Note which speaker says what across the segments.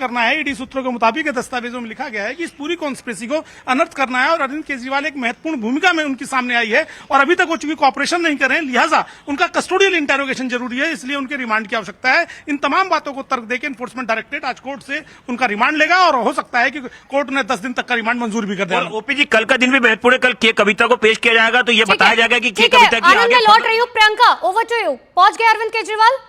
Speaker 1: करना है। ईडी सूत्रों के मुताबिक दस्तावेजों में लिखा गया है कि इस पूरी कॉन्स्पिरेसी को अनर्थ करना है और अरविंद केजरीवाल एक महत्वपूर्ण भूमिका में उनकी सामने आई है और अभी तक वो चूंकि कॉपरेशन नहीं कर रहे हैं, लिहाजा उनका कस्टोडियल इंटेरोगेशन जरूरी है, इसलिए उनके रिमांड की आवश्यकता है। इन तमाम बातों को तर्क देकर एनफोर्समेंट डायरेक्टरेट आज कोर्ट से उनका रिमांड लेगा और हो सकता है कि कोर्ट उन्हें 10 दिन तक का रिमांड मंजूर भी कर देगा।
Speaker 2: ओपी जी, कल का दिन भी महत्वपूर्ण है। कल के कविता को पेश किया जाएगा तो ये बताया जाएगा कि के कविता की
Speaker 3: आगे लौट रही हूँ। Priyanka, over to you. पहुंच गए अरविंद केजरीवाल?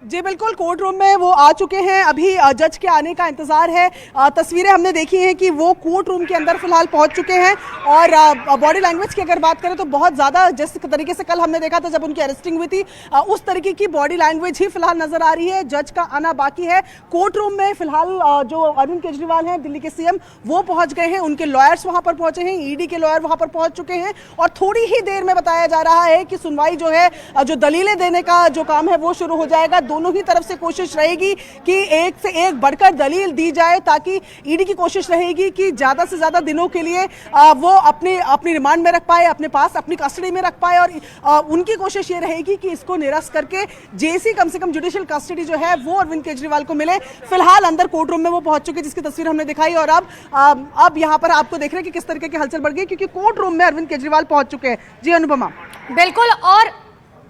Speaker 4: जी बिल्कुल, कोर्ट रूम में वो आ चुके हैं। अभी जज के आने का इंतजार है। तस्वीरें हमने देखी हैं कि वो कोर्ट रूम के अंदर फिलहाल पहुंच चुके हैं और बॉडी लैंग्वेज की अगर बात करें तो बहुत ज़्यादा जिस तरीके से कल हमने देखा था जब उनकी अरेस्टिंग हुई थी, उस तरीके की बॉडी लैंग्वेज ही फिलहाल नजर आ रही है। जज का आना बाकी है। कोर्ट रूम में फिलहाल जो अरविंद केजरीवाल हैं, दिल्ली के सीएम, वो पहुंच गए हैं। उनके लॉयर्स वहां पर पहुंचे हैं, ईडी के लॉयर वहां पर पहुंच चुके हैं और थोड़ी ही देर में बताया जा रहा है कि सुनवाई जो है, जो दलीलें देने का जो काम है वो शुरू हो जाएगा। दोनों ही तरफ से कोशिश रहेगी कि एक से एक बढ़कर दलील दी जाए, ताकि ईडी की कोशिश रहेगी कि ज्यादा से ज्यादा दिनों के लिए वो अपनी रिमांड में रख पाए, अपने पास अपनी कस्टडी में रख पाए और उनकी कोशिश ये रहेगी कि इसको निरस्त करके जेसी कम से कम जुडिशियल कस्टडी जो है वो अरविंद केजरीवाल को मिले। फिलहाल अंदर कोर्ट रूम में वो पहुंच चुके, जिसकी तस्वीर हमने दिखाई और अब यहाँ पर आपको देख रहे हैं कि किस तरीके की हलचल बढ़ गई, क्योंकि कोर्ट रूम में अरविंद केजरीवाल पहुंच चुके हैं। जी अनुपमा।
Speaker 3: बिल्कुल,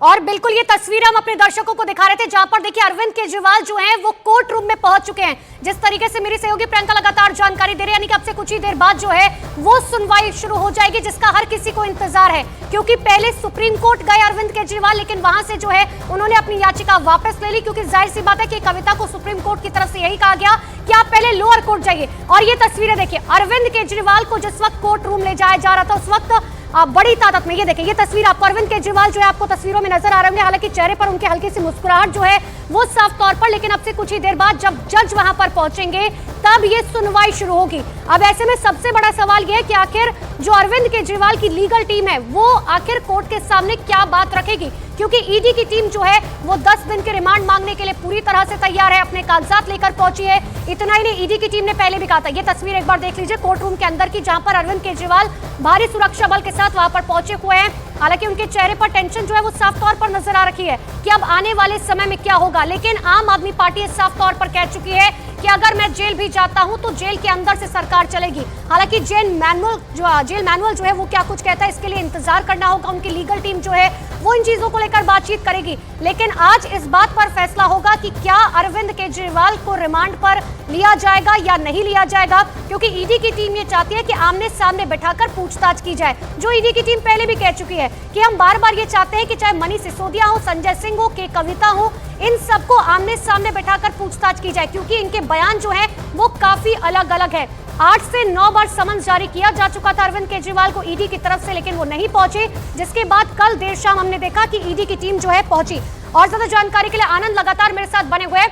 Speaker 3: और बिल्कुल ये तस्वीर हम अपने दर्शकों को दिखा रहे थे, जहां पर देखिए अरविंद केजरीवाल जो हैं वो कोर्ट रूम में पहुंच चुके हैं। जिस तरीके से मेरी सहयोगी प्रियंका लगातार जानकारी दे रही है, यानी कि अब से कुछ ही देर बाद जो है वो सुनवाई शुरू हो जाएगी, जिसका हर किसी को इंतजार है। क्योंकि पहले सुप्रीम कोर्ट गए अरविंद केजरीवाल, लेकिन वहां से जो है उन्होंने अपनी याचिका वापस ले ली, क्योंकि जाहिर सी बात है कि कविता को सुप्रीम कोर्ट की तरफ से यही कहा गया कि आप पहले लोअर कोर्ट जाइए। और ये तस्वीरें देखिए, अरविंद केजरीवाल को जिस वक्त कोर्ट रूम ले जाया जा रहा था उस वक्त बड़ी तादाद में, ये देखिए ये तस्वीर आपको अरविंद केजरीवाल जो है आपको तस्वीरों में नजर आ रहे होंगे। हालांकि चेहरे पर उनके हल्की सी मुस्कुराहट जो है वो साफ तौर पर, लेकिन अब से कुछ ही देर बाद जब जज वहां पर पहुंचेंगे तब ये सुनवाई शुरू होगी। अब ऐसे में सबसे बड़ा सवाल यह है कि आखिर जो अरविंद केजरीवाल की लीगल टीम है वो आखिर कोर्ट के सामने क्या बात रखेगी, क्योंकि ईडी की टीम जो है वो 10 दिन के रिमांड मांगने के लिए पूरी तरह से तैयार है, अपने कागजात लेकर पहुंची है। इतना ही नहीं, ईडी की टीम ने पहले भी कहा था, ये तस्वीर एक बार देख लीजिए कोर्ट रूम के अंदर की, जहां पर अरविंद केजरीवाल भारी सुरक्षा बल के साथ वहां पर पहुंचे हुए हैं। हालांकि उनके चेहरे पर टेंशन जो है वो साफ तौर पर नजर आ रखी है कि अब आने वाले समय में क्या होगा। लेकिन आम आदमी पार्टी साफ तौर पर कह चुकी है कि अगर मैं जेल भी जाता हूं तो जेल के अंदर से सरकार चलेगी। हालांकि जेल मैनुअल जो है वो क्या कुछ कहता है, इसके लिए इंतजार करना होगा। उनकी लीगल टीम जो है वो इन चीजों को लेकर बातचीत करेगी। लेकिन आज इस बात पर फैसला होगा कि क्या अरविंद केजरीवाल को रिमांड पर लिया जाएगा या नहीं लिया जाएगा, क्योंकि ईडी की टीम ये चाहती है कि आमने सामने बैठाकर पूछताछ की जाए, जो ईडी की टीम पहले भी कह चुकी है कि हम बार बार ये चाहते हैं कि चाहे मनीष सिसोदिया हो, संजय सिंह हो, के कविता हो, इन सबको आमने सामने बैठाकर पूछताछ की जाए, क्योंकि इनके बयान जो है वो काफी अलग अलग है। 8 से 9 बार समन्स जारी किया जा चुका था अरविंद केजरीवाल को ईडी की तरफ से, लेकिन वो नहीं पहुंचे, जिसके बाद कल देर शाम हमने देखा कि ईडी की टीम जो है पहुंची। और ज्यादा जानकारी के लिए आनंद लगातार मेरे साथ बने हुए हैं।